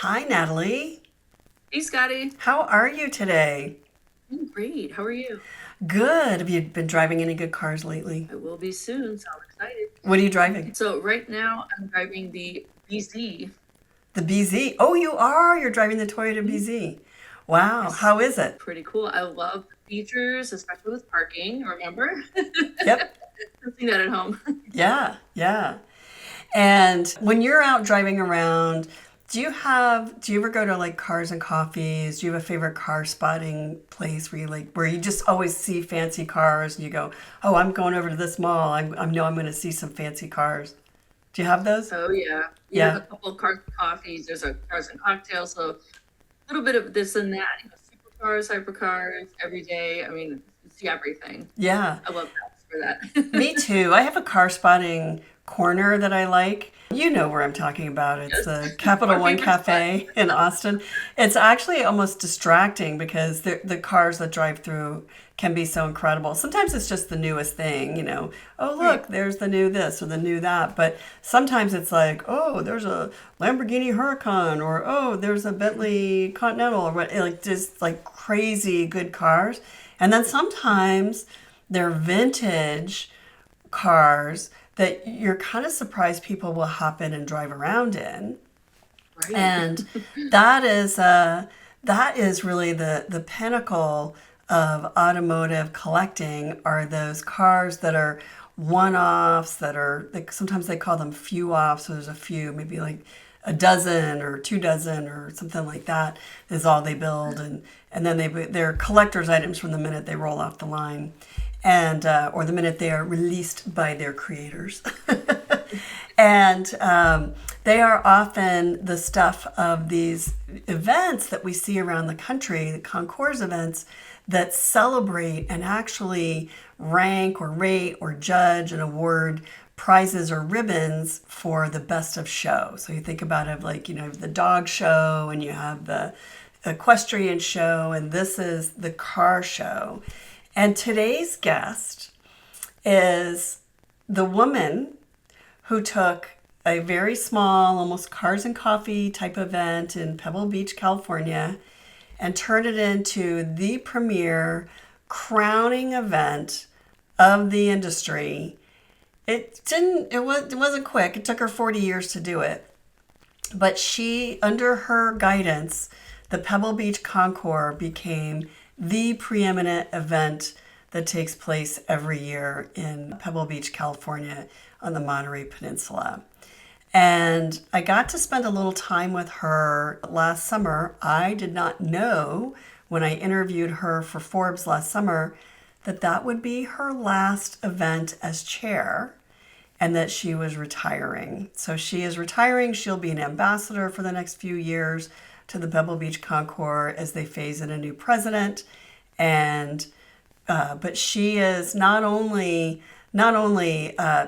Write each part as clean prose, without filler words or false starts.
Hi, Natalie. Hey, Scotty. How are you today? I'm great. How are you? Good. Have you been driving any good cars lately? I will be soon, so I'm excited. What are you driving? So right now I'm driving the BZ. The BZ. Oh, you are. You're driving the Toyota Mhm. BZ. Wow. Yes, How is it? pretty cool. I love the features, especially with parking. Remember? Yep. I've seen that at home. Yeah. Yeah. And when you're out driving around, do you ever go to like cars and coffees? Do you have a favorite car spotting place where where you just always see fancy cars and you go, oh, I'm going over to this mall. I know I'm going to see some fancy cars. Do you have those? Oh yeah, we have Yeah. a couple of cars and coffees. There's a cars and cocktails, so a little bit of this and that. Supercars, hypercars, every day. I mean, you see everything. Yeah. I love that for Me that. too. I have a car spotting corner that I like. You know where I'm talking about. It's Yes, the Capital our One favorite spot. Cafe in Austin. It's actually almost distracting because the cars that drive through can be so incredible. Sometimes it's just the newest thing, you know. Oh, Right. look, there's the new this or the new that. But sometimes it's like, oh, there's a Lamborghini Huracan or oh, there's a Bentley Continental or what, like just like crazy good cars. And then sometimes they're vintage cars that you're kind of surprised people will hop in and drive around in. Right. And that is that is really the pinnacle of automotive collecting are those cars that are one-offs that are like sometimes they call them few offs. So there's a few, maybe like a dozen or 2 dozen or something like that is all they build, and then they're collector's items from the minute they roll off the line, and or the minute they are released by their creators. And they are often the stuff of these events that we see around the country, the concours events that celebrate and actually rank or rate or judge and award prizes or ribbons for the best of show. So you think about it like, you know, the dog show and you have the equestrian show, and this is the car show. And today's guest is the woman who took a very small, almost cars and coffee type event in Pebble Beach, California, and turned it into the premier crowning event of the industry. It wasn't quick. It took her 40 years to do it. But she, under her guidance, the Pebble Beach Concours became the preeminent event that takes place every year in Pebble Beach, California, on the Monterey Peninsula. And I got to spend a little time with her last summer. I did not know when I interviewed her for Forbes last summer that that would be her last event as chair and that she was retiring. So she is retiring. She'll be an ambassador for the next few years to the Pebble Beach Concours as they phase in a new president. And but she is not only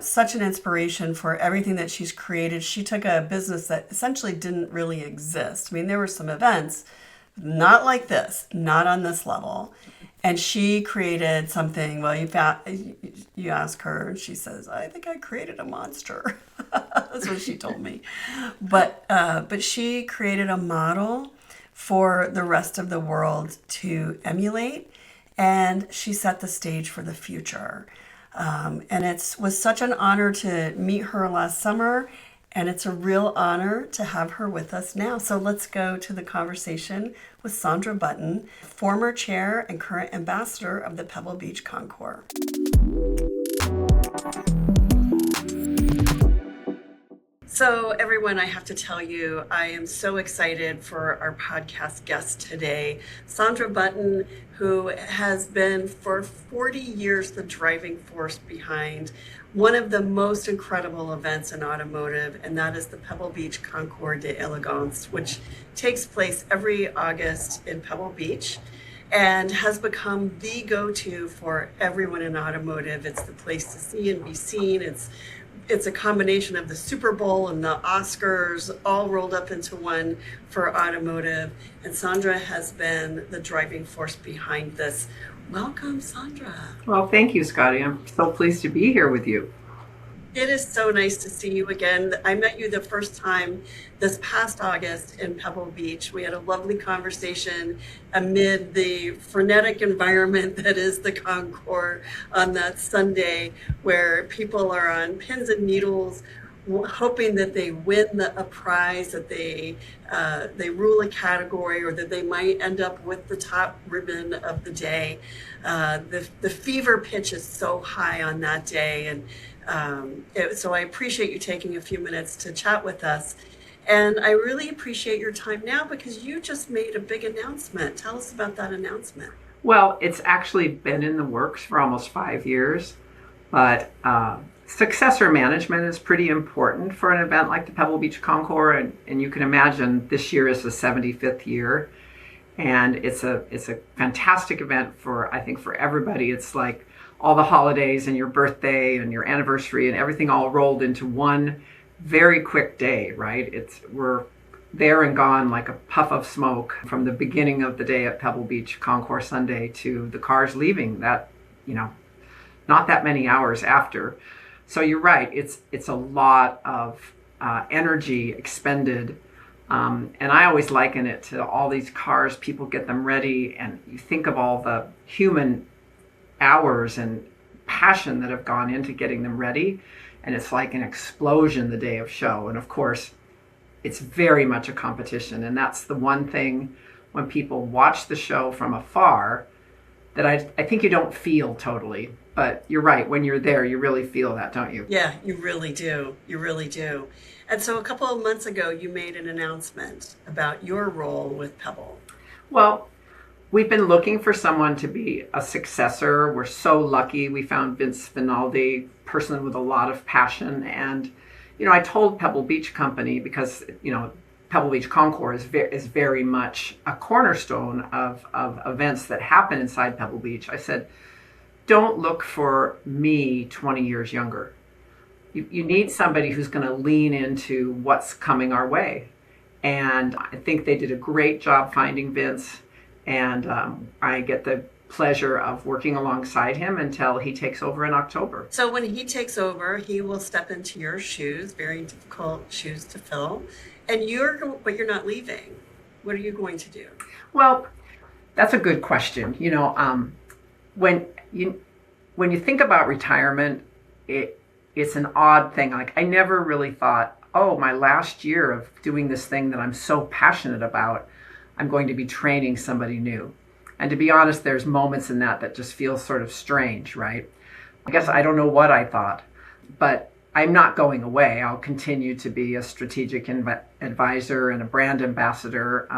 such an inspiration for everything that she's created. She took a business that essentially didn't really exist. I mean, there were some events, not like this, not on this level. And she created something. Well, you ask her, and she says, "I think I created a monster." That's what she told me. But she created a model for the rest of the world to emulate, and she set the stage for the future. And it was such an honor to meet her last summer, and it's a real honor to have her with us now. So let's go to the conversation with Sandra Button, former chair and current ambassador of the Pebble Beach Concours. So, everyone, I have to tell you, I am so excited for our podcast guest today, Sandra Button, who has been for 40 years the driving force behind one of the most incredible events in automotive, and that is the Pebble Beach Concours d'Elegance, which takes place every August in Pebble Beach and has become the go-to for everyone in automotive. It's the place to see and be seen. It's a combination of the Super Bowl and the Oscars all rolled up into one for automotive. And Sandra has been the driving force behind this. Welcome, Sandra. Well, thank you, Scotty. I'm so pleased to be here with you. It is so nice to see you again. I met you the first time this past August in Pebble Beach. We had a lovely conversation amid the frenetic environment that is the Concours on that Sunday, where people are on pins and needles, hoping that they win a prize, that they rule a category, or that they might end up with the top ribbon of the day. The fever pitch is so high on that day, and so I appreciate you taking a few minutes to chat with us. And I really appreciate your time now because you just made a big announcement. Tell us about that announcement. Well, it's actually been in the works for almost 5 years, but successor management is pretty important for an event like the Pebble Beach Concours, and you can imagine this year is the 75th year, and it's a fantastic event for, I think, for everybody. It's like all the holidays and your birthday and your anniversary and everything all rolled into one very quick day, right? We're there and gone like a puff of smoke from the beginning of the day at Pebble Beach Concours Sunday to the cars leaving that, not that many hours after. So you're right, it's a lot of energy expended. And I always liken it to all these cars, people get them ready, and you think of all the human hours and passion that have gone into getting them ready, and it's like an explosion the day of show. And of course, it's very much a competition, and that's the one thing when people watch the show from afar that I think you don't feel totally. But you're right, when you're there, you really feel that, don't you? Yeah, you really do. You really do. And so a couple of months ago, you made an announcement about your role with Pebble. Well, we've been looking for someone to be a successor. We're so lucky. We found Vince Finaldi, person with a lot of passion. And, I told Pebble Beach Company, because, Pebble Beach Concours is very much a cornerstone of events that happen inside Pebble Beach. I said, don't look for me 20 years younger. You need somebody who's going to lean into what's coming our way. And I think they did a great job finding Vince. And I get the pleasure of working alongside him until he takes over in October. So when he takes over, he will step into your shoes, very difficult shoes to fill. And but you're not leaving. What are you going to do? Well, that's a good question. When you think about retirement, it's an odd thing. Like, I never really thought, oh, my last year of doing this thing that I'm so passionate about, I'm going to be training somebody new. And to be honest, there's moments in that just feel sort of strange, right? I guess I don't know what I thought, but I'm not going away. I'll continue to be a strategic advisor and a brand ambassador,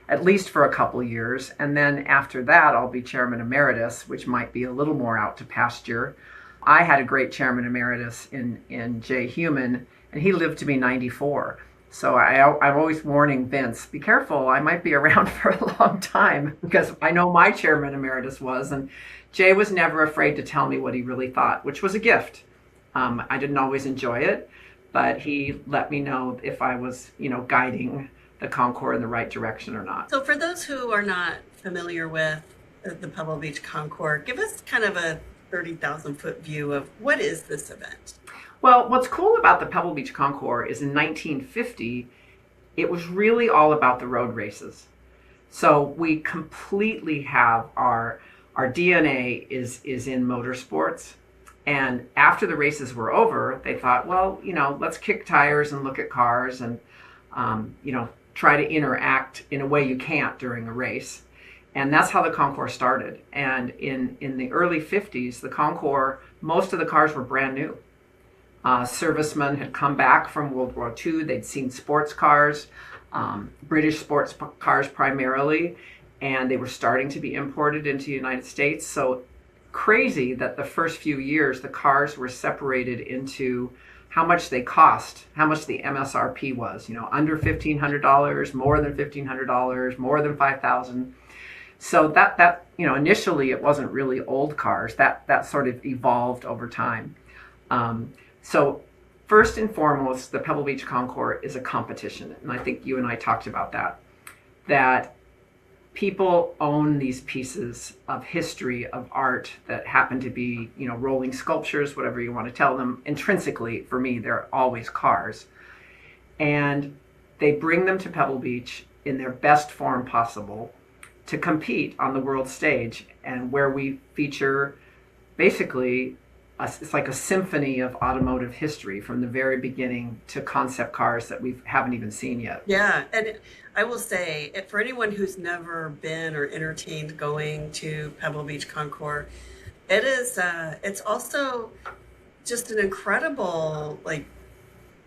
at least for a couple of years. And then after that, I'll be chairman emeritus, which might be a little more out to pasture. I had a great chairman emeritus in Jay Human, and he lived to be 94. So I'm always warning Vince, be careful, I might be around for a long time, because I know my chairman emeritus was, and Jay was never afraid to tell me what he really thought, which was a gift. I didn't always enjoy it, but he let me know if I was, guiding the Concours in the right direction or not. So for those who are not familiar with the Pebble Beach Concours, give us kind of a 30,000-foot view of what is this event? Well, what's cool about the Pebble Beach Concours is in 1950, it was really all about the road races. So we completely have our DNA is in motorsports. And after the races were over, they thought, well, let's kick tires and look at cars and, try to interact in a way you can't during a race. And that's how the Concours started. And in the early 50s, the Concours, most of the cars were brand new. Servicemen had come back from World War II. They'd seen sports cars, British sports cars primarily, and they were starting to be imported into the United States. So crazy that the first few years, the cars were separated into how much they cost, how much the MSRP was, under $1,500, more than $1,500, more than $5,000. So that initially it wasn't really old cars. That sort of evolved over time. So first and foremost, the Pebble Beach Concours is a competition. And I think you and I talked about that people own these pieces of history, of art that happen to be, rolling sculptures, whatever you want to tell them. Intrinsically, for me, they're always cars. And they bring them to Pebble Beach in their best form possible to compete on the world stage, and where we feature basically it's like a symphony of automotive history from the very beginning to concept cars that we haven't even seen yet. Yeah, and I will say, for anyone who's never been or entertained going to Pebble Beach Concours, it's also just an incredible like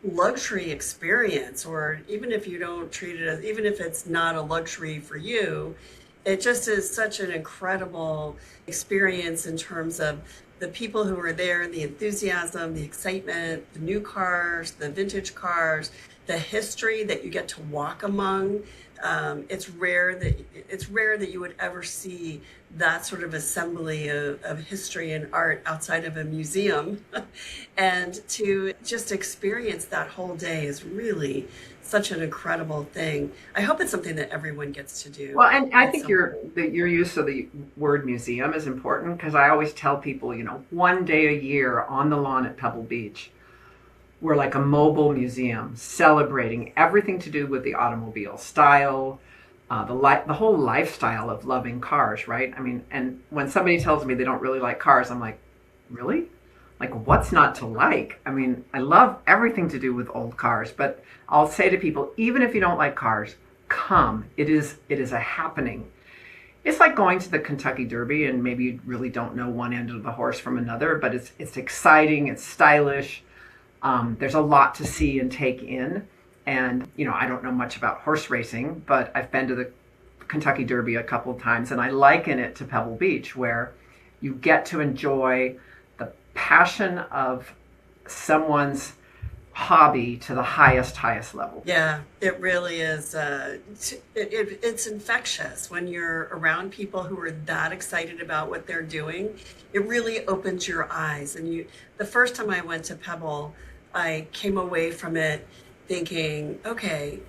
luxury experience. Or even if you don't treat it as, even if it's not a luxury for you, it just is such an incredible experience in terms of the people who are there, the enthusiasm, the excitement, the new cars, the vintage cars, the history that you get to walk among. It's rare that you would ever see that sort of assembly of history and art outside of a museum. And to just experience that whole day is really such an incredible thing. I hope it's something that everyone gets to do. Well, and I at think some your point. your use of the word museum is important, because I always tell people, one day a year on the lawn at Pebble Beach, we're like a mobile museum celebrating everything to do with the automobile style, the whole lifestyle of loving cars, right? I mean, and when somebody tells me they don't really like cars, I'm like, really? Like, what's not to like? I mean, I love everything to do with old cars, but I'll say to people, even if you don't like cars, come. It is a happening. It's like going to the Kentucky Derby, and maybe you really don't know one end of the horse from another, but it's exciting, it's stylish. There's a lot to see and take in. And, I don't know much about horse racing, but I've been to the Kentucky Derby a couple of times, and I liken it to Pebble Beach, where you get to enjoy the passion of someone's hobby to the highest level. Yeah, it really is. It's infectious when you're around people who are that excited about what they're doing. It really opens your eyes. And the first time I went to Pebble, I came away from it thinking, okay,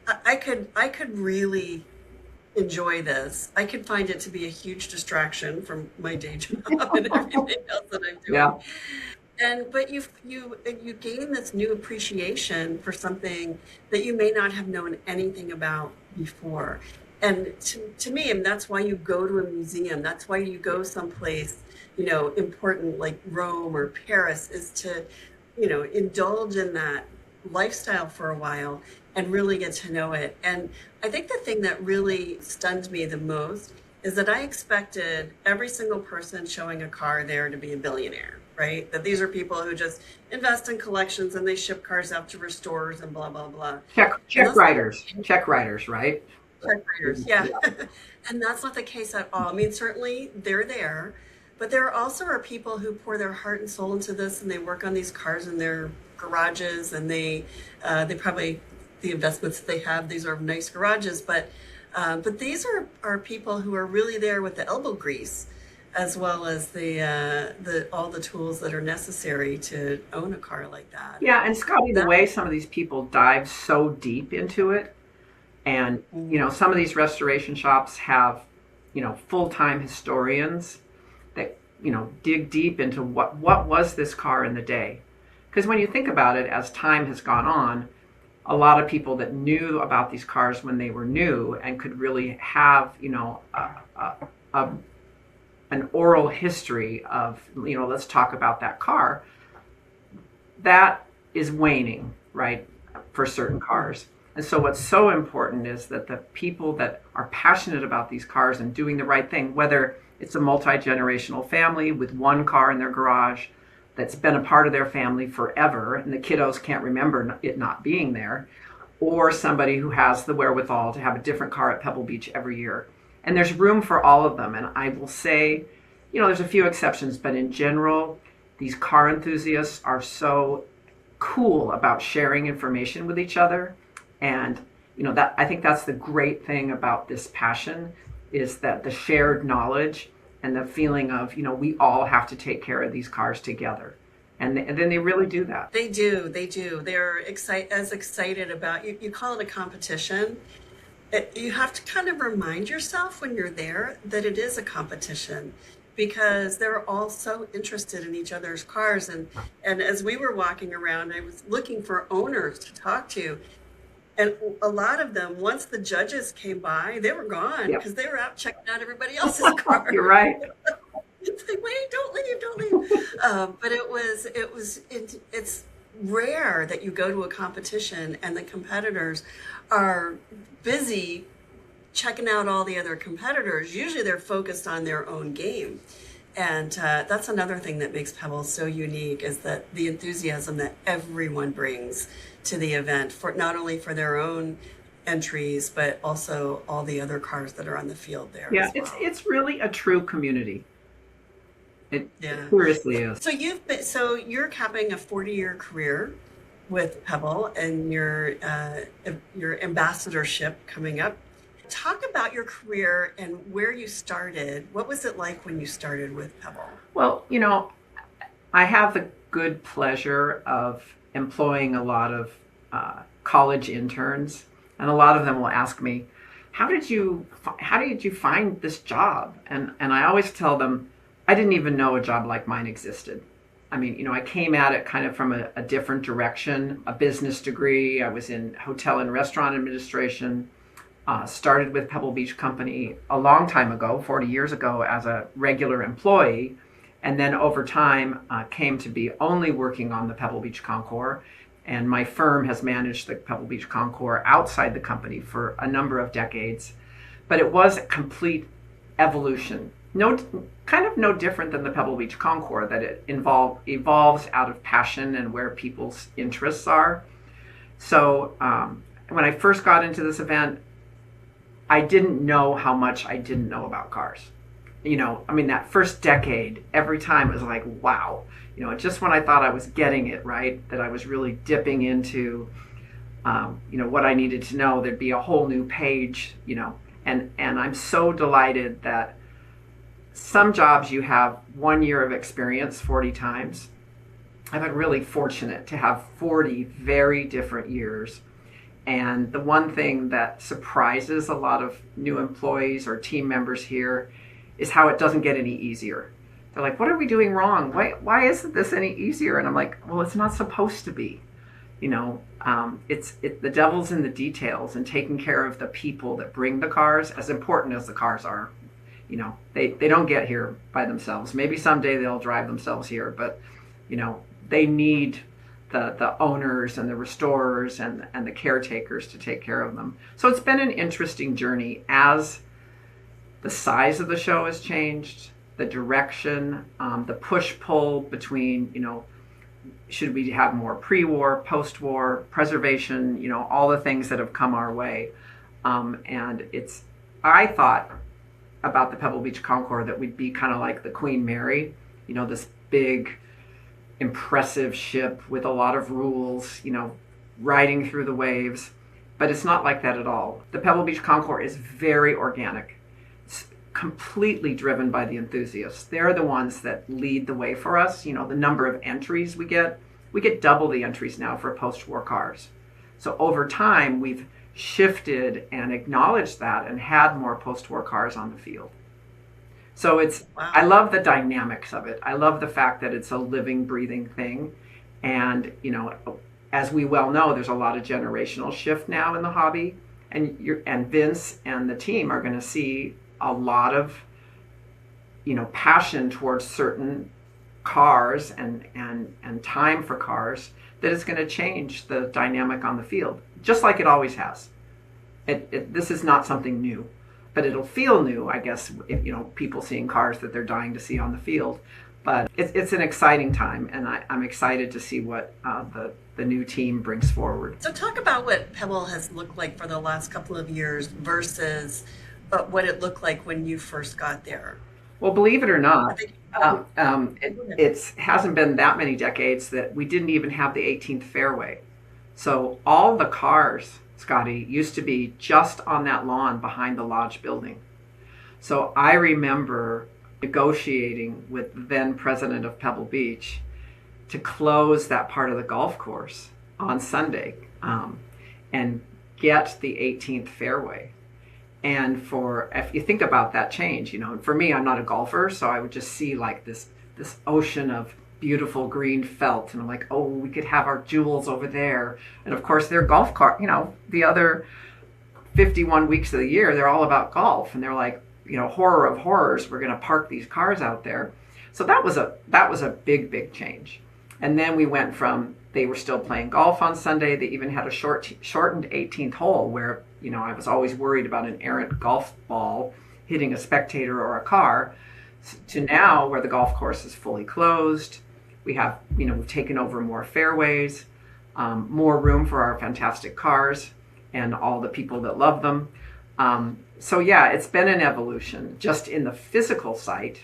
I could really enjoy this. I could find it to be a huge distraction from my day job and everything else that I'm doing. Yeah. But you gain this new appreciation for something that you may not have known anything about before. And to me, and that's why you go to a museum. That's why you go someplace, important like Rome or Paris, is to, indulge in that lifestyle for a while and really get to know it. And I think the thing that really stunned me the most is that I expected every single person showing a car there to be a billionaire, right? That these are people who just invest in collections and they ship cars out to restorers and blah, blah, blah. Check And that's check writers, right? check writers, yeah. And that's not the case at all. I mean, certainly they're there, but there also are people who pour their heart and soul into this, and they work on these cars in their garages, and they probably, the investments that they have, these are nice garages, but these are people who are really there with the elbow grease, as well as the all the tools that are necessary to own a car like that. Yeah, and Scotty, the That, way some of these people dive so deep into it, and some of these restoration shops have, full-time historians that, dig deep into what was this car in the day. Because when you think about it, as time has gone on, a lot of people that knew about these cars when they were new and could really have, an oral history of, let's talk about that car, that is waning, right, for certain cars. And so what's so important is that the people that are passionate about these cars and doing the right thing, whether it's a multi-generational family with one car in their garage that's been a part of their family forever, and the kiddos can't remember it not being there, or somebody who has the wherewithal to have a different car at Pebble Beach every year. And there's room for all of them. And I will say, there's a few exceptions, but in general, these car enthusiasts are so cool about sharing information with each other. And, that I think that's the great thing about this passion, is that the shared knowledge and the feeling of, we all have to take care of these cars together. And then they really do that. they do. They're as excited about, you call it a competition. you have to kind of remind yourself when you're there that it is a competition because they're all so interested in each other's cars. And as we were walking around, I was looking for owners to talk to. And a lot of them, once the judges came by, they were gone Yep. because they were out checking out everybody else's car. You're right. It's like, wait, don't leave. But it's rare that you go to a competition and the competitors are busy checking out all the other competitors. Usually they're focused on their own game. And that's another thing that makes Pebble so unique is that the enthusiasm that everyone brings to the event, for not only for their own entries, but also all the other cars that are on the field there Yeah, as well. it's really a true community. It Yeah. seriously is. So you're capping a 40-year career with Pebble and your ambassadorship coming up. Talk about your career and where you started. What was it like when you started with Pebble? Well, I have the good pleasure of employing a lot of college interns, and a lot of them will ask me, how did you find this job? And I always tell them, I didn't even know a job like mine existed. I mean, I came at it kind of from a different direction, a business degree. I was in hotel and restaurant administration, started with Pebble Beach Company a long time ago, 40 years ago, as a regular employee. And then over time came to be only working on the Pebble Beach Concours. And my firm has managed the Pebble Beach Concours outside the company for a number of decades. But it was a complete evolution. Kind of no different than the Pebble Beach Concours, that it evolves out of passion and where people's interests are. So when I first got into this event, I didn't know how much I didn't know about cars. That first decade, every time it was like, wow. Just when I thought I was getting it right, that I was really dipping into, what I needed to know, there'd be a whole new page, and I'm so delighted that some jobs you have 1 year of experience 40 times. I've been really fortunate to have 40 very different years. And the one thing that surprises a lot of new employees or team members here is how it doesn't get any easier. They're like, what are we doing wrong? Why isn't this any easier? And I'm like, well, it's not supposed to be. The devil's in the details, and taking care of the people that bring the cars, as important as the cars are. They don't get here by themselves. Maybe someday they'll drive themselves here, but they need the owners and the restorers and the caretakers to take care of them. So it's been an interesting journey as the size of the show has changed, the direction, the push-pull between, should we have more pre-war, post-war, preservation, all the things that have come our way. I thought about the Pebble Beach Concours that we'd be kind of like the Queen Mary, this big, impressive ship with a lot of rules, riding through the waves. But it's not like that at all. The Pebble Beach Concours is very organic. It's completely driven by the enthusiasts. They're the ones that lead the way for us. The number of entries we get double the entries now for post-war cars. So over time, we've shifted and acknowledged that and had more post-war cars on the field. So Wow. I love the dynamics of it. I love the fact that it's a living, breathing thing. And, as we well know, there's a lot of generational shift now in the hobby. And Vince and the team are going to see a lot of, passion towards certain cars and time for cars, that it's going to change the dynamic on the field, just like it always has. This is not something new, but it'll feel new, I guess, if, people seeing cars that they're dying to see on the field. But it's an exciting time, and I'm excited to see what the new team brings forward. So talk about what Pebble has looked like for the last couple of years versus what it looked like when you first got there. Well, believe it or I not, think, it hasn't been that many decades that we didn't even have the 18th fairway. So all the cars, Scotty, used to be just on that lawn behind the lodge building. So I remember negotiating with the then president of Pebble Beach to close that part of the golf course on Sunday and get the 18th fairway. And for, if you think about that change, and for me, I'm not a golfer, so I would just see like this ocean of beautiful green felt, and I'm like, oh, we could have our jewels over there. And of course, they're golf cart. The other 51 weeks of the year, they're all about golf, and they're like, horror of horrors, we're going to park these cars out there. So that was a big change. And then we went from, they were still playing golf on Sunday. They even had a shortened 18th hole where, I was always worried about an errant golf ball hitting a spectator or a car, to now where the golf course is fully closed. We have, we've taken over more fairways, more room for our fantastic cars and all the people that love them. So yeah, it's been an evolution just in the physical site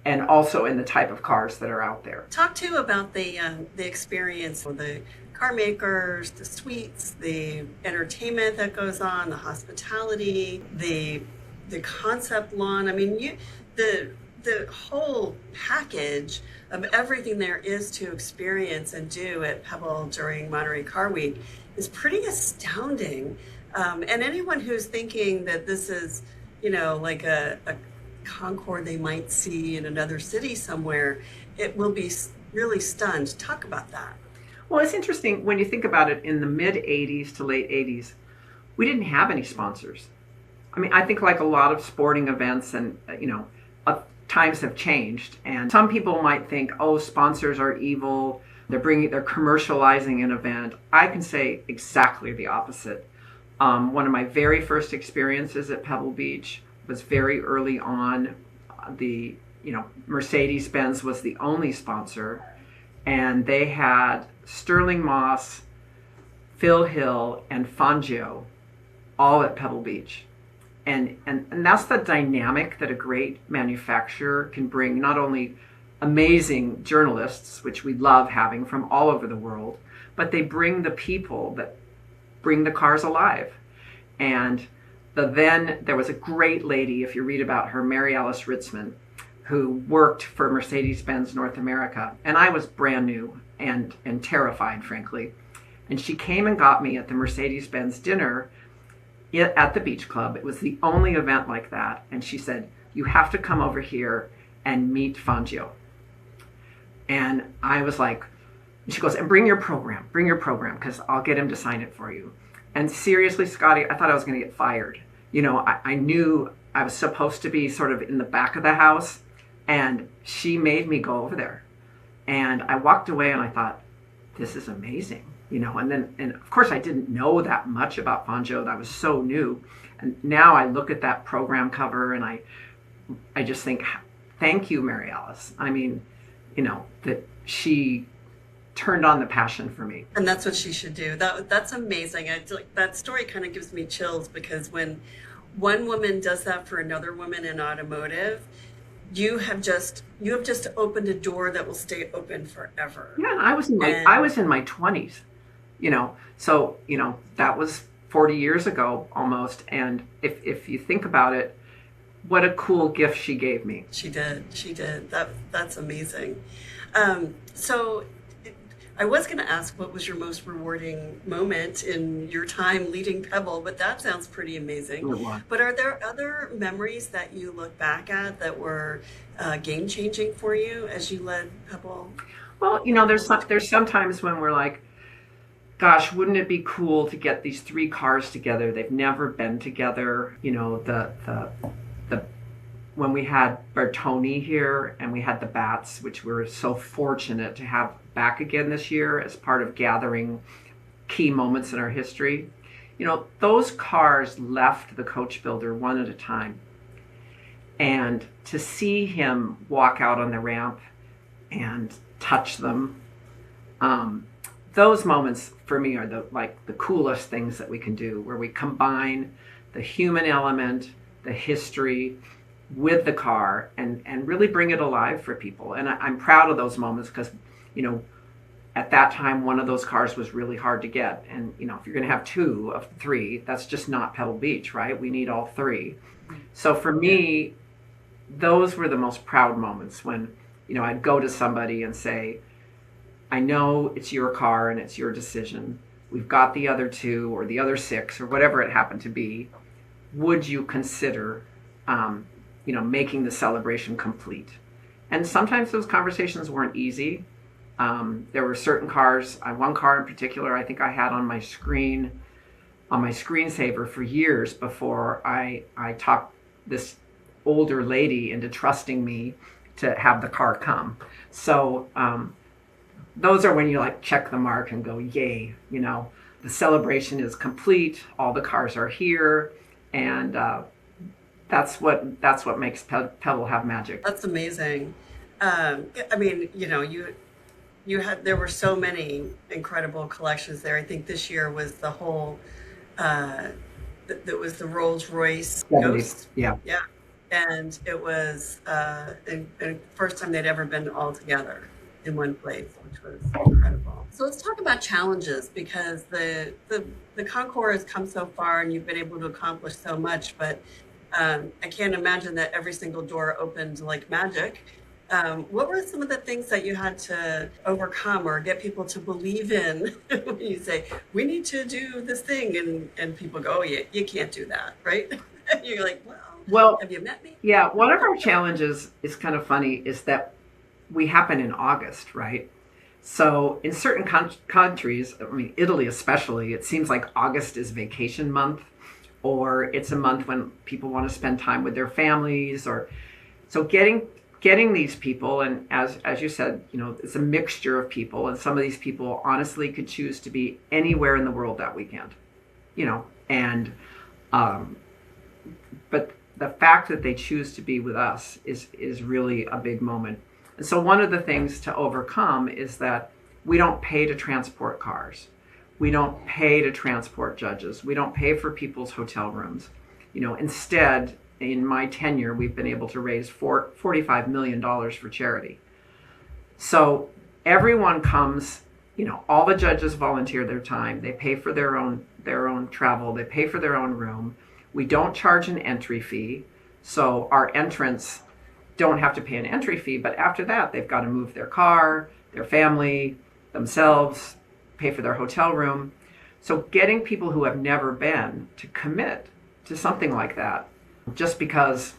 and also in the type of cars that are out there. Talk too about the experience of the car makers, the suites, the entertainment that goes on, the hospitality, the concept lawn. I mean, the whole package of everything there is to experience and do at Pebble during Monterey Car Week is pretty astounding. And anyone who's thinking that this is, like a Concours they might see in another city somewhere, it will be really stunned. Talk about that. Well, it's interesting when you think about it. In the mid 80s to late 80s, we didn't have any sponsors. I mean, I think like a lot of sporting events and, times have changed. And some people might think, oh, sponsors are evil. They're commercializing an event. I can say exactly the opposite. One of my very first experiences at Pebble Beach was very early on. Mercedes-Benz was the only sponsor, and they had Sterling Moss, Phil Hill, and Fangio all at Pebble Beach. And that's the dynamic that a great manufacturer can bring, not only amazing journalists, which we love having from all over the world, but they bring the people that bring the cars alive. And then there was a great lady, if you read about her, Mary Alice Ritzman, who worked for Mercedes-Benz North America. And I was brand new and terrified, frankly. And she came and got me at the Mercedes-Benz dinner at the Beach Club. It was the only event like that. And she said, you have to come over here and meet Fangio. And I was like, she goes, and bring your program, because I'll get him to sign it for you. And seriously, Scotty, I thought I was going to get fired. I knew I was supposed to be sort of in the back of the house, and she made me go over there. And I walked away and I thought, this is amazing. And of course I didn't know that much about Fangio. That was so new. And now I look at that program cover and I just think, thank you, Mary Alice. I mean, that she turned on the passion for me. And that's what she should do. That's amazing. That story kind of gives me chills, because when one woman does that for another woman in automotive, you have just opened a door that will stay open forever. Yeah, and I was in my 20s, so that was 40 years ago almost. And if you think about it, what a cool gift she gave me. She did. That's amazing. So I was going to ask, what was your most rewarding moment in your time leading Pebble, but that sounds pretty amazing. But are there other memories that you look back at that were game-changing for you as you led Pebble? Well, there's sometimes when we're like, gosh, wouldn't it be cool to get these three cars together? They've never been together. When we had Bertoni here and we had the Bats, which we're so fortunate to have back again this year as part of gathering key moments in our history. Those cars left the coach builder one at a time. And to see him walk out on the ramp and touch them, those moments for me are the coolest things that we can do, where we combine the human element, the history, with the car and really bring it alive for people. And I'm proud of those moments because, at that time, one of those cars was really hard to get. And, if you're going to have two of three, that's just not Pebble Beach, right? We need all three. So for me, those were the most proud moments when, I'd go to somebody and say, I know it's your car and it's your decision. We've got the other two or the other six or whatever it happened to be. would you consider, making the celebration complete? And sometimes those conversations weren't easy. There were certain cars, one car in particular, I think I had on my screensaver for years before I talked this older lady into trusting me to have the car come. So those are when you like check the mark and go, yay, the celebration is complete, all the cars are here, and that's what makes Pebble have magic. That's amazing. I mean, there were so many incredible collections there. I think this year was the whole, that was the Rolls Royce 70s. Ghost. Yeah. Yeah. And it was the first time they'd ever been all together in one place, which was incredible. So let's talk about challenges, because the concours has come so far and you've been able to accomplish so much, but I can't imagine that every single door opened like magic. What were some of the things that you had to overcome or get people to believe in when you say, we need to do this thing, and people go, oh, you can't do that, right? And you're like, well, have you met me? Yeah, one of our challenges is kind of funny is that we happen in August, right? So in certain countries, I mean, Italy especially, it seems like August is vacation month, or it's a month when people want to spend time with their families, or so getting these people, and as you said, it's a mixture of people, and some of these people honestly could choose to be anywhere in the world that weekend, and but the fact that they choose to be with us is really a big moment. And so one of the things to overcome is that we don't pay to transport cars. We don't pay to transport judges. We don't pay for people's hotel rooms. Instead, in my tenure, we've been able to raise $45 million for charity. So everyone comes, all the judges volunteer their time. They pay for their own travel. They pay for their own room. We don't charge an entry fee. So our entrants don't have to pay an entry fee, but after that, they've got to move their car, their family, themselves, pay for their hotel room. So getting people who have never been to commit to something like that, just because,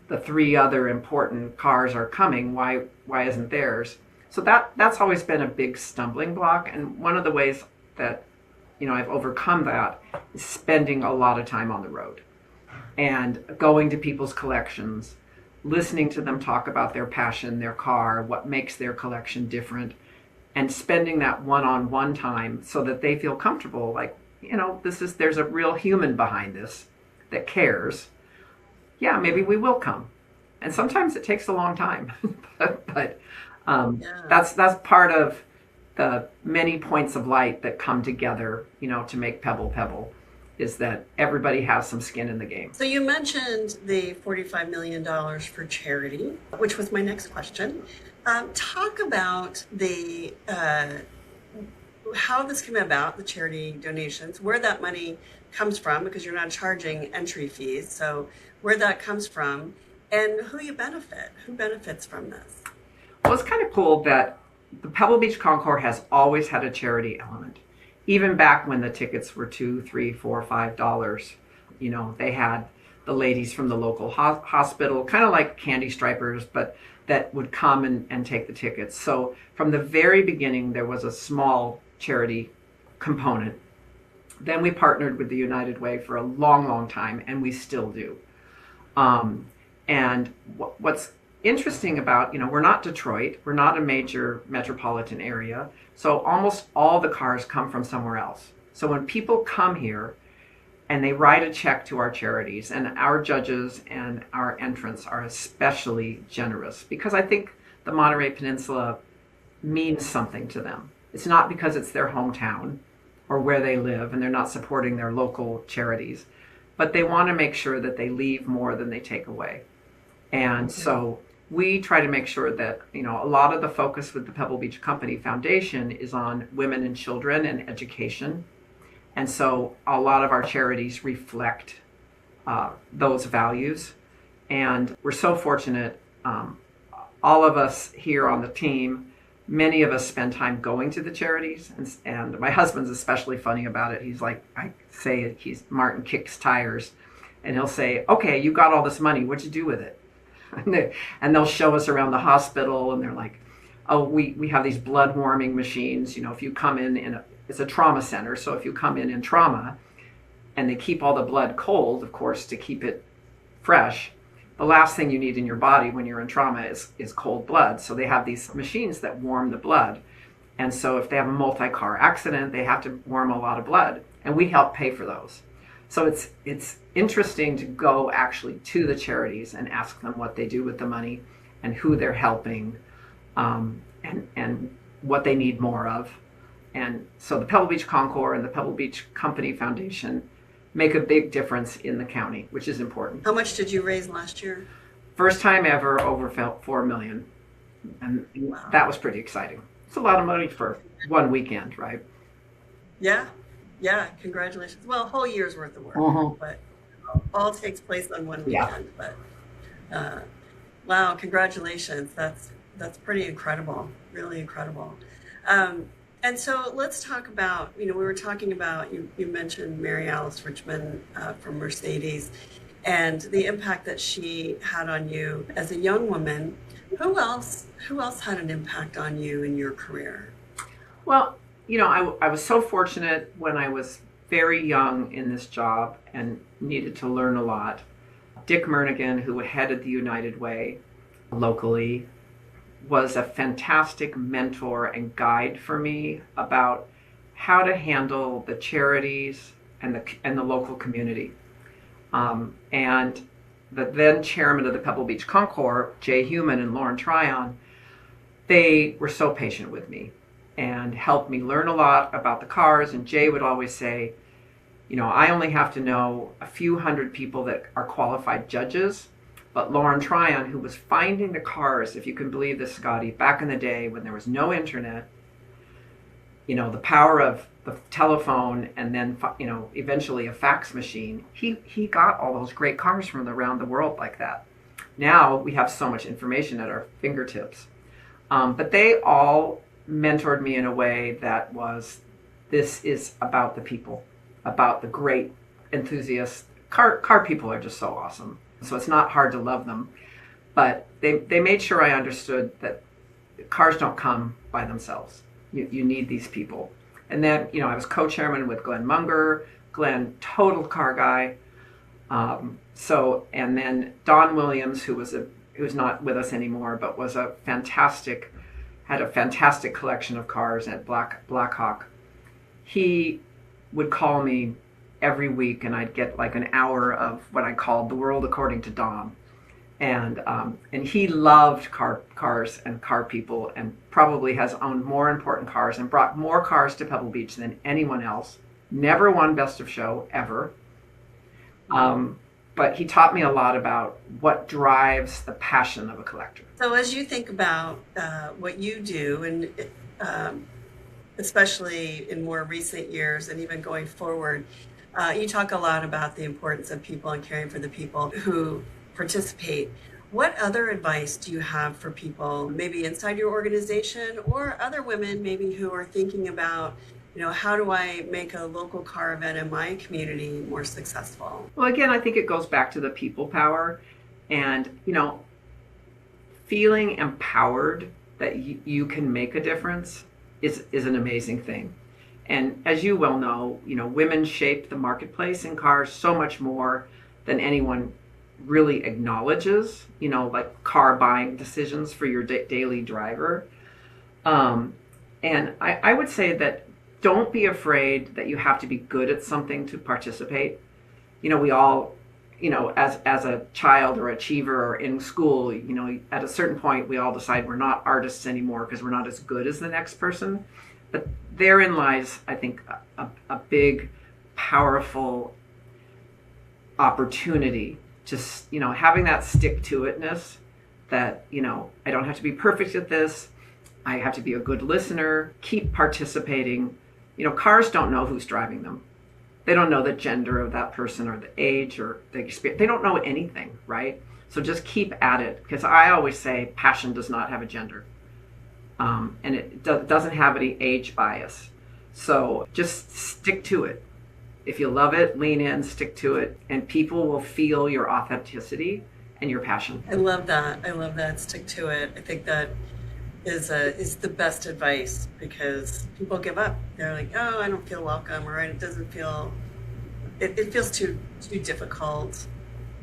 the three other important cars are coming, why isn't theirs? So that's always been a big stumbling block. And one of the ways that, I've overcome that is spending a lot of time on the road and going to people's collections, listening to them talk about their passion, their car, what makes their collection different, and spending that one-on-one time so that they feel comfortable, like, there's a real human behind this that cares. Yeah, maybe we will come. And sometimes it takes a long time, but that's part of the many points of light that come together, to make Pebble, is that everybody has some skin in the game. So you mentioned the $45 million for charity, which was my next question. Talk about the how this came about, the charity donations, where that money comes from, because you're not charging entry fees. So where that comes from and who benefits from this. Well, it's kind of cool that the Pebble Beach Concours has always had a charity element. Even back when the tickets were $2, $3, $4, $5, they had the ladies from the local hospital, kind of like candy stripers, but that would come and take the tickets. So from the very beginning, there was a small charity component. Then we partnered with the United Way for a long, long time, and we still do. And what's interesting about, we're not Detroit, we're not a major metropolitan area, so almost all the cars come from somewhere else. So when people come here and they write a check to our charities, and our judges and our entrants are especially generous, because I think the Monterey Peninsula means something to them. It's not because it's their hometown or where they live and they're not supporting their local charities, but they want to make sure that they leave more than they take away. And so we try to make sure that, a lot of the focus with the Pebble Beach Company Foundation is on women and children and education. And so a lot of our charities reflect those values. And we're so fortunate, all of us here on the team, many of us spend time going to the charities. And my husband's especially funny about it. He's like, I say Martin kicks tires, and he'll say, okay, you got all this money, what'd you do with it? And they'll show us around the hospital, and they're like, oh, we have these blood warming machines. If you come it's a trauma center, so if you come in trauma, and they keep all the blood cold, of course, to keep it fresh, the last thing you need in your body when you're in trauma is cold blood. So they have these machines that warm the blood. And so if they have a multi-car accident, they have to warm a lot of blood, and we help pay for those. So it's interesting to go actually to the charities and ask them what they do with the money and who they're helping, and what they need more of. And so the Pebble Beach Concours and the Pebble Beach Company Foundation make a big difference in the county, which is important. How much did you raise last year? First time ever over $4 million. And Wow. that was pretty exciting. It's a lot of money for one weekend, right? Yeah. Congratulations. Well, a whole year's worth of work, Mhm. but all takes place on one Yeah. weekend. But wow, congratulations. That's pretty incredible. Really incredible. And so let's talk about, we were talking about, you mentioned Mary Alice Richmond from Mercedes and the impact that she had on you as a young woman. Who else had an impact on you in your career? Well, I was so fortunate when I was very young in this job and needed to learn a lot. Dick Mernigan, who headed the United Way locally, was a fantastic mentor and guide for me about how to handle the charities and the local community. And the then chairman of the Pebble Beach Concours, Jay Human and Lauren Tryon, they were so patient with me and helped me learn a lot about the cars. And Jay would always say, I only have to know a few hundred people that are qualified judges. But Lauren Tryon, who was finding the cars, if you can believe this, Scotty, back in the day when there was no internet, the power of the telephone and then, eventually a fax machine, he got all those great cars from around the world like that. Now we have so much information at our fingertips. But they all mentored me in a way that was, this is about the people, about the great enthusiasts. Car people are just so awesome. So it's not hard to love them. But they made sure I understood that cars don't come by themselves. You need these people. And then, I was co-chairman with Glenn Munger. Glenn, total car guy. And then Don Williams, who's not with us anymore, but was had a fantastic collection of cars at Blackhawk. He would call me every week, and I'd get like an hour of what I called The World According to Don. And he loved cars and car people, and probably has owned more important cars and brought more cars to Pebble Beach than anyone else. Never won Best of Show, ever. But he taught me a lot about what drives the passion of a collector. So as you think about what you do, and especially in more recent years and even going forward, you talk a lot about the importance of people and caring for the people who participate. What other advice do you have for people, maybe inside your organization or other women maybe who are thinking about, how do I make a local car event in my community more successful? Well, again, I think it goes back to the people power and, feeling empowered that you can make a difference is an amazing thing. And as you well know, women shape the marketplace in cars so much more than anyone really acknowledges, like car buying decisions for your daily driver. And I would say that don't be afraid that you have to be good at something to participate. We all, as a child or achiever or in school, at a certain point, we all decide we're not artists anymore because we're not as good as the next person. But therein lies, I think, a big, powerful opportunity. Just, having that stick-to-itness that, I don't have to be perfect at this. I have to be a good listener, keep participating. Cars don't know who's driving them. They don't know the gender of that person or the age or the experience. They don't know anything, right? So just keep at it. Because I always say passion does not have a gender. And it doesn't have any age bias. So just stick to it If you love it, lean in, stick to it, and people will feel your authenticity and your passion. I love that. I love that. Stick to it. I think that is the best advice because people give up. They're like, oh, I don't feel welcome, or it doesn't feel. It feels too difficult.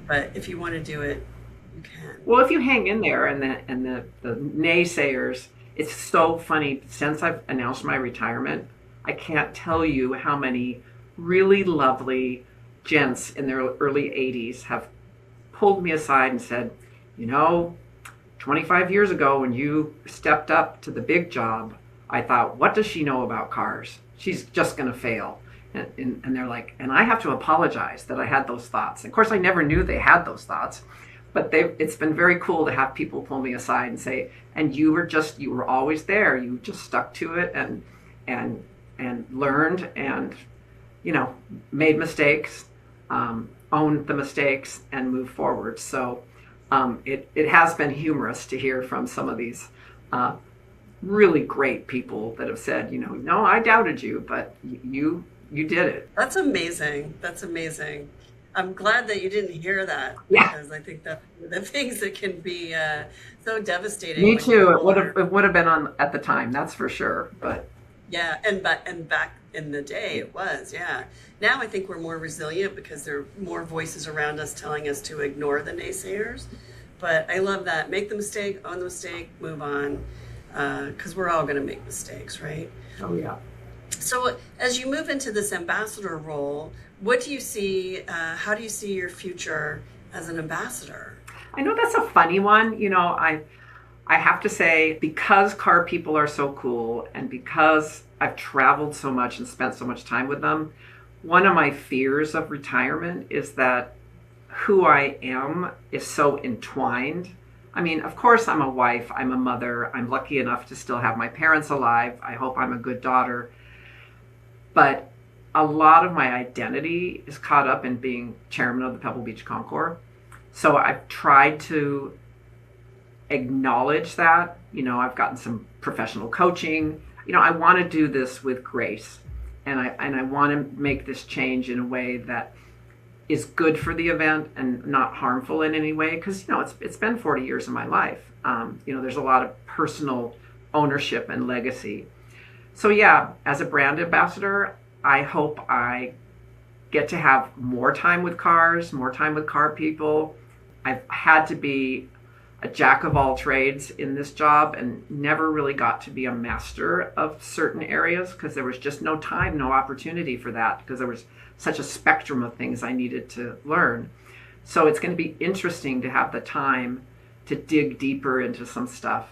But if you want to do it, you can. Well, if you hang in there, and the naysayers, it's so funny. Since I've announced my retirement, I can't tell you how many really lovely gents in their early 80s have pulled me aside and said, you know, 25 years ago when you stepped up to the big job, I thought, what does she know about cars? She's just going to fail. And they're like, and I have to apologize that I had those thoughts. And of course, I never knew they had those thoughts, but it's been very cool to have people pull me aside and say, and you were always there. You just stuck to it and learned and, made mistakes, owned the mistakes and moved forward. So it has been humorous to hear from some of these really great people that have said, no, I doubted you, but you did it. That's amazing. That's amazing. I'm glad that you didn't hear that Yeah. because I think that the things that can be so devastating. Me when too. people It would have been on at the time, that's for sure. But yeah, and back in the day it was, yeah. Now I think we're more resilient because there are more voices around us telling us to ignore the naysayers. But I love that. Make the mistake, own the mistake, move on, because we're all going to make mistakes, right? oh yeah. So as you move into this ambassador role, what do you see, how do you see your future as an ambassador? I know that's a funny one. I have to say, because car people are so cool and because I've traveled so much and spent so much time with them, one of my fears of retirement is that who I am is so entwined. I mean, of course, I'm a wife, I'm a mother, I'm lucky enough to still have my parents alive. I hope I'm a good daughter. But a lot of my identity is caught up in being chairman of the Pebble Beach Concours. So I've tried to acknowledge that. I've gotten some professional coaching. I want to do this with grace. And I want to make this change in a way that is good for the event and not harmful in any way. Because, it's been 40 years of my life. There's a lot of personal ownership and legacy. So yeah, as a brand ambassador, I hope I get to have more time with cars, more time with car people. I've had to be a jack of all trades in this job and never really got to be a master of certain areas because there was just no time, no opportunity for that because there was such a spectrum of things I needed to learn. So it's going to be interesting to have the time to dig deeper into some stuff.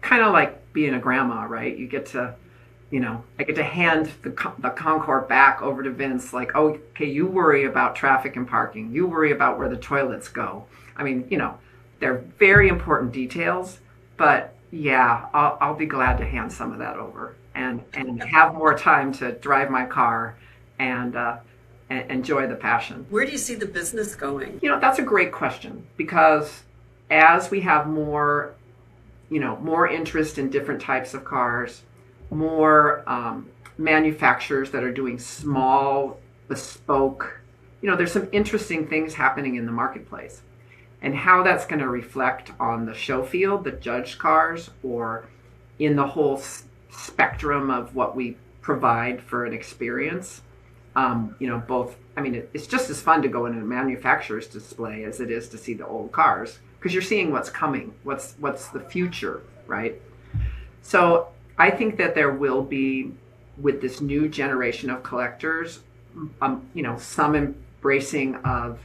Kind of like being a grandma, right? You get to, I get to hand the Concours back over to Vince, like, oh, okay, you worry about traffic and parking. You worry about where the toilets go. I mean, they're very important details, but yeah, I'll be glad to hand some of that over and have more time to drive my car and enjoy the passion. Where do you see the business going? That's a great question because as we have more interest in different types of cars, more manufacturers that are doing small, bespoke, there's some interesting things happening in the marketplace. And how that's going to reflect on the show field, the judged cars, or in the whole spectrum of what we provide for an experience. Both, it's just as fun to go in a manufacturer's display as it is to see the old cars. Because you're seeing what's coming, what's the future, right? So I think that there will be, with this new generation of collectors, some embracing of,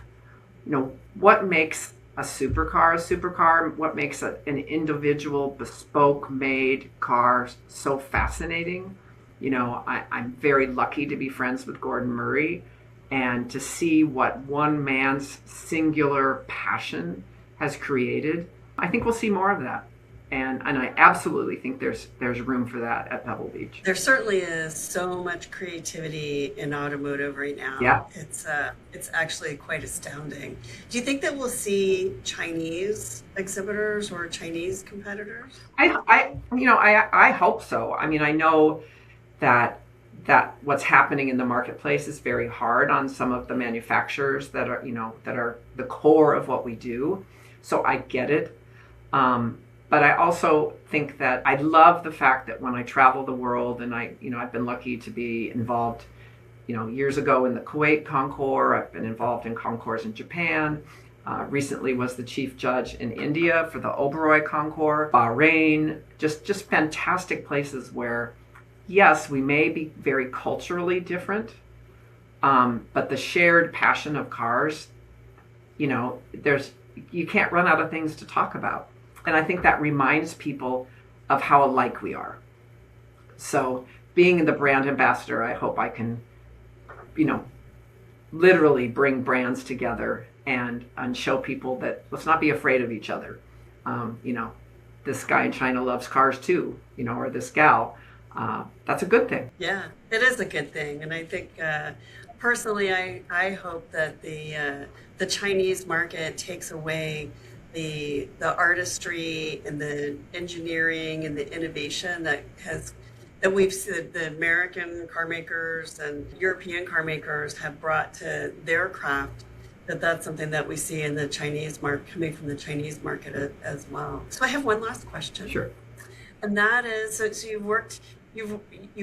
what makes a supercar, what makes an individual bespoke made car so fascinating. I'm very lucky to be friends with Gordon Murray and to see what one man's singular passion has created. I think we'll see more of that. And I absolutely think there's room for that at Pebble Beach. There certainly is so much creativity in automotive right now. Yeah. It's actually quite astounding. Do you think that we'll see Chinese exhibitors or Chinese competitors? I hope so. I know that that what's happening in the marketplace is very hard on some of the manufacturers that are, that are the core of what we do. So I get it. But I also think that I love the fact that when I travel the world, and I've been lucky to be involved, years ago in the Kuwait Concours. I've been involved in concours in Japan. Recently was the chief judge in India for the Oberoi Concours, Bahrain, just fantastic places where, yes, we may be very culturally different, but the shared passion of cars, you can't run out of things to talk about. And I think that reminds people of how alike we are. So being the brand ambassador, I hope I can, literally bring brands together and show people that let's not be afraid of each other. This guy in China loves cars too, or this gal. That's a good thing. Yeah, it is a good thing. And I think personally, I hope that the Chinese market takes away the artistry and the engineering and the innovation that we've seen the American car makers and European car makers have brought to their craft. That's something that we see in the Chinese market, coming from the Chinese market as well. So I have one last question. Sure. And that is, so you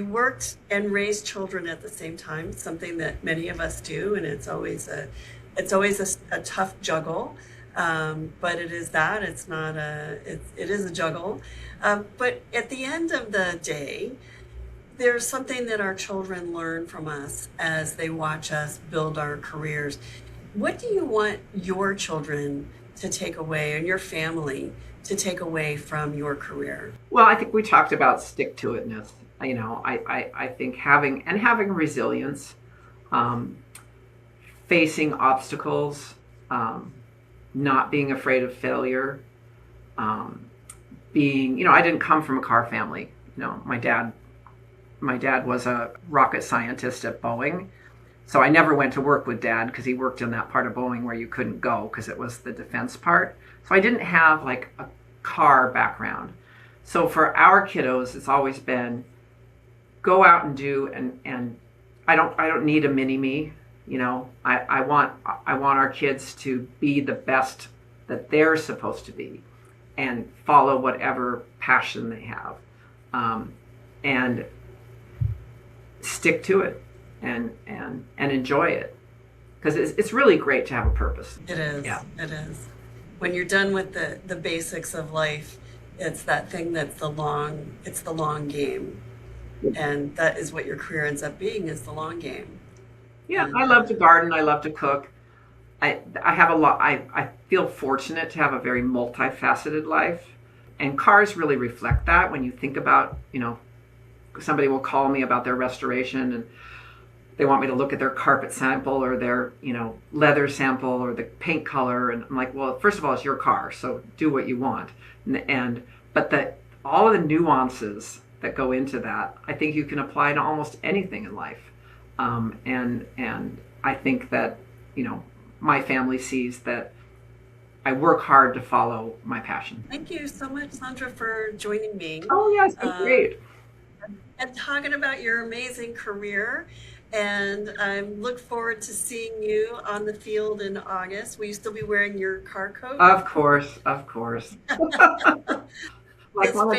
worked and raised children at the same time, something that many of us do, and it's always a tough juggle. But it is that it's not it is a juggle. But at the end of the day, there's something that our children learn from us as they watch us build our careers. What do you want your children to take away, and your family to take away from your career? Well, I think we talked about stick-to-itness. I think having resilience, facing obstacles, not being afraid of failure, being, I didn't come from a car family. My dad was a rocket scientist at Boeing. So I never went to work with Dad because he worked in that part of Boeing where you couldn't go because it was the defense part. So I didn't have like a car background. So for our kiddos, it's always been go out and do, and I don't need a mini me. I want our kids to be the best that they're supposed to be and follow whatever passion they have, and stick to it and enjoy it, because it's really great to have a purpose. It is. Yeah. It is. When you're done with the basics of life, it's that thing that's the long game. And that is what your career ends up being, is the long game. Yeah, I love to garden. I love to cook. I have a lot. I feel fortunate to have a very multifaceted life, and cars really reflect that. When you think about, somebody will call me about their restoration and they want me to look at their carpet sample or their, leather sample or the paint color, and I'm like, well, first of all, it's your car, so do what you want. But all of the nuances that go into that, I think you can apply to almost anything in life. And I think that, my family sees that I work hard to follow my passion. Thank you so much, Sandra, for joining me. Oh, yes, great. And talking about your amazing career. And I look forward to seeing you on the field in August. Will you still be wearing your car coat? Of course. Like one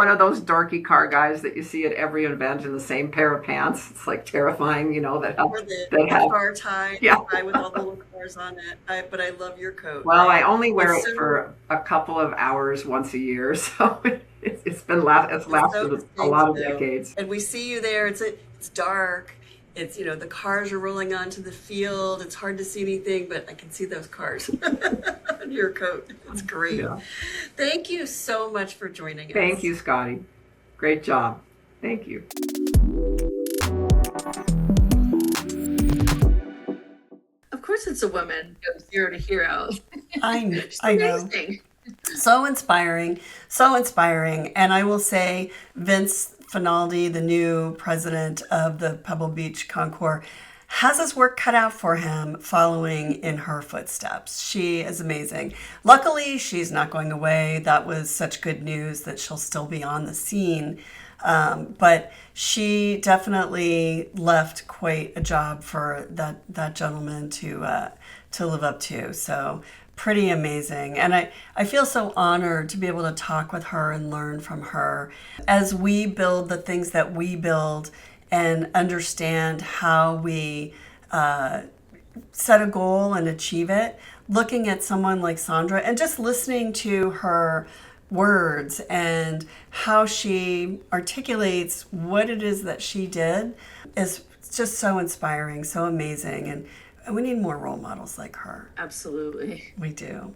of those dorky car guys that you see at every event in the same pair of pants. It's like terrifying, that or the car tie, yeah. tie with all the little cars on it. But I love your coat. Well, I only wear it for a couple of hours once a year, so it's lasted a lot of decades. And we see you there. It's dark. It's, the cars are rolling onto the field. It's hard to see anything, but I can see those cars on your coat. It's great. Yeah. Thank you so much for joining us. Thank you, Scotty. Great job. Thank you. Of course it's a woman, goes 0 to hero. I know. Amazing. So inspiring. And I will say, Vince Finaldi, the new president of the Pebble Beach Concours, has his work cut out for him following in her footsteps. She is amazing. Luckily, she's not going away. That was such good news that she'll still be on the scene. But she definitely left quite a job for that gentleman to live up to. So pretty amazing. And I feel so honored to be able to talk with her and learn from her as we build the things that we build and understand how we set a goal and achieve it. Looking at someone like Sandra and just listening to her words and how she articulates what it is that she did is just so inspiring, so amazing. And we need more role models like her. Absolutely. We do.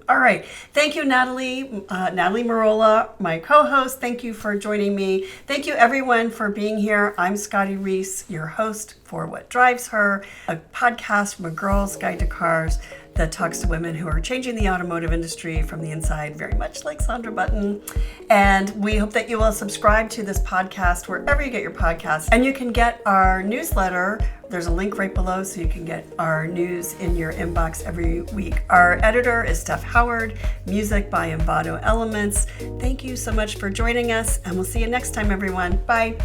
All right. Thank you, Natalie. Natalie Marola, my co-host. Thank you for joining me. Thank you, everyone, for being here. I'm Scotty Reese, your host for What Drives Her, a podcast from A Girl's Guide to Cars that talks to women who are changing the automotive industry from the inside, very much like Sandra Button. And we hope that you will subscribe to this podcast wherever you get your podcasts. And you can get our newsletter. There's a link right below so you can get our news in your inbox every week. Our editor is Steph Howard, music by Envato Elements. Thank you so much for joining us, and we'll see you next time, everyone. Bye.